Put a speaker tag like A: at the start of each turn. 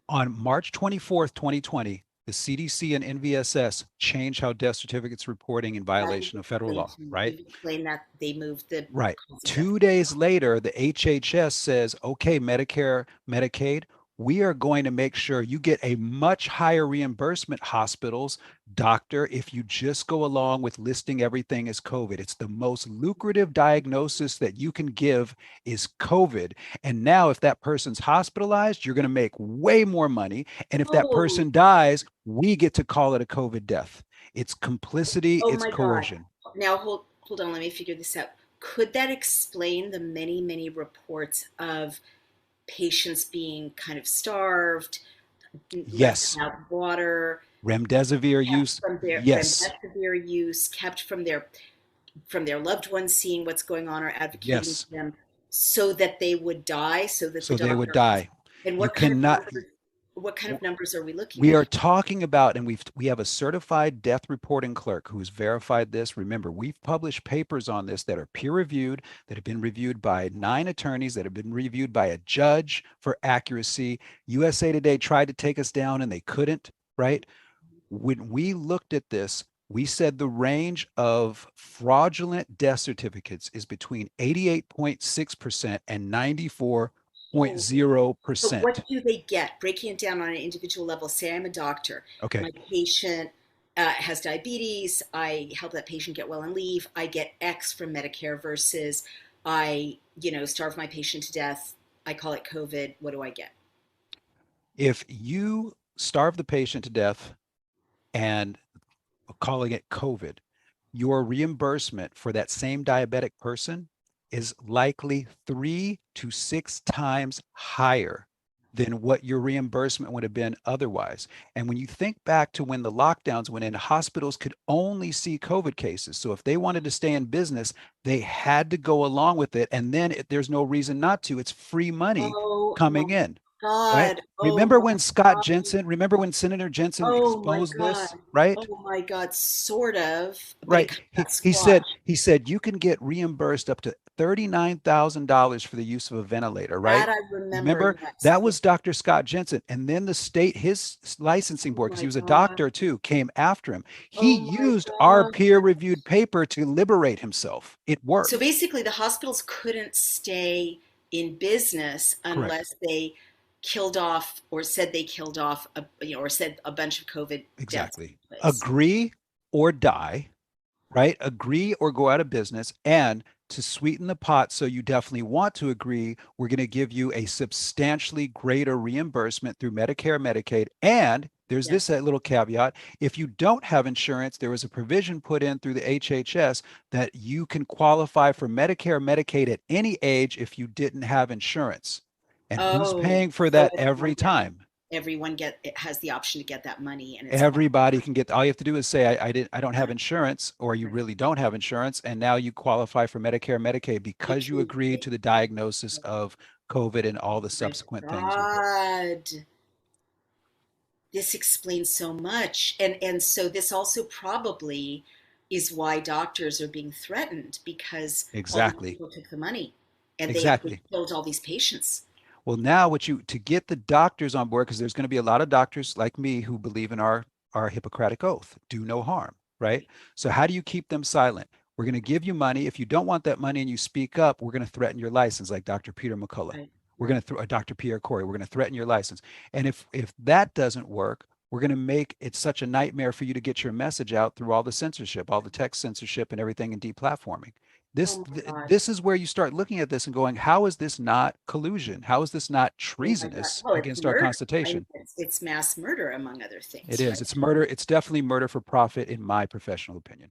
A: On March 24th, 2020, the CDC and NVSS changed how death certificates reporting in
B: Now you've
A: violation of federal
B: explained
A: law,
B: to me,
A: right?
B: you've explained that they moved the
A: Right.
B: cause of death.
A: 2 days later, the HHS says, okay, Medicare, Medicaid, we are going to make sure you get a much higher reimbursement, hospitals, doctor, if you just go along with listing everything as COVID. It's the most lucrative diagnosis that you can give is COVID. And now, if that person's hospitalized, you're going to make way more money. And if that
B: Oh,
A: person dies, we get to call it a COVID death. It's complicity,
B: oh
A: it's
B: my God.
A: coercion.
B: Now hold on, let me figure this out. Could that explain the many, many reports of patients being kind of starved, left
A: Yes.
B: without water,
A: Remdesivir
B: kept
A: use,
B: from their
A: yes,
B: remdesivir use, kept from their loved ones seeing what's going on or advocating
A: yes.
B: for them, so that they would die, so that the
A: So they would
B: doctor.
A: die.
B: And
A: You cannot.
B: what kind of numbers are we looking
A: We
B: at?
A: are talking about, and we have a certified death reporting clerk who's verified this. Remember, we've published papers on this that are peer reviewed, that have been reviewed by 9 attorneys, that have been reviewed by a judge for accuracy. USA Today tried to take us down and they couldn't, right? When we looked at this, we said the range of fraudulent death certificates is between 88.6% and
B: Holy. So
A: 94.0%.
B: what do they get? Breaking it down on an individual level. Say I'm a doctor.
A: Okay.
B: My patient has diabetes. I help that patient get well and leave. I get X from Medicare versus starve my patient to death. I call it COVID. What do I get?
A: If you starve the patient to death and calling it COVID, your reimbursement for that same diabetic person is likely 3 to 6 times higher than what your reimbursement would have been otherwise. And when you think back to when the lockdowns went in, hospitals could only see COVID cases. So if they wanted to stay in business, they had to go along with it. And then there's no reason not to. It's free money
B: Oh my
A: coming in, right?
B: God. Oh
A: Remember
B: my
A: when Scott
B: God.
A: Jensen, remember when Senator Jensen
B: Oh my
A: exposed
B: God.
A: this, right?
B: Oh my God. Sort of, but it
A: Right.
B: kind of
A: He
B: got
A: he said
B: squashed.
A: he said you can get reimbursed up to $39,000 for the use of a ventilator, right?
B: That I remember.
A: Remember,
B: Yes.
A: that
B: Yes.
A: was Dr. Scott Jensen. And then the state, his licensing
B: Oh
A: board, because he
B: my
A: was a
B: God.
A: doctor too, came after him. He
B: Oh my
A: used our
B: God.
A: peer-reviewed paper to liberate himself. It
B: So
A: worked.
B: basically, the hospitals couldn't stay in business
A: Correct.
B: unless they killed off or said they killed off or said a bunch of COVID deaths
A: Exactly.
B: took place.
A: Agree or die, right? Agree or go out of business. And to sweeten the pot, so you definitely want to agree, we're going to give you a substantially greater reimbursement through Medicare, Medicaid. And there's
B: Yeah.
A: this little caveat. If you don't have insurance, there was a provision put in through the HHS that you can qualify for Medicare, Medicaid at any age if you didn't have insurance. And who's
B: Oh,
A: paying for
B: so
A: that every time?
B: everyone get it has the option to get that money, and it's all
A: Everybody can get, all you have to do is say, I don't have
B: right.
A: insurance, or you
B: Right.
A: really don't have insurance, and now you qualify for Medicare, Medicaid because
B: Which
A: you
B: means
A: agreed to the diagnosis of COVID and all the
B: my
A: subsequent things with it.
B: God, this explains so much, and so this also probably is why doctors are being threatened because all these
A: Exactly.
B: people took the money and they
A: Exactly.
B: killed all these patients.
A: Well, now what you, to get the doctors on board, because there's going to be a lot of doctors like me who believe in our Hippocratic oath, do no harm, right?
B: Right.
A: So how do you keep them silent? We're going to give you money. If you don't want that money and you speak up, we're going to threaten your license, like Dr. Peter McCullough.
B: Right.
A: We're going
B: Right.
A: to throw Dr. Pierre Corey. We're going to threaten your license. And if that doesn't work, we're going to make it such a nightmare for you to get your message out through all the censorship, all the text censorship and everything and deplatforming.
B: Oh my God.
A: This is where you start looking at this and going, how is this not collusion? How is this not
B: Oh my God.
A: treasonous
B: Well, it's
A: against our
B: murder. I mean,
A: Constitution?
B: it's mass murder among other
A: It
B: things, right?
A: is. It's murder. It's definitely murder for profit, in my professional opinion.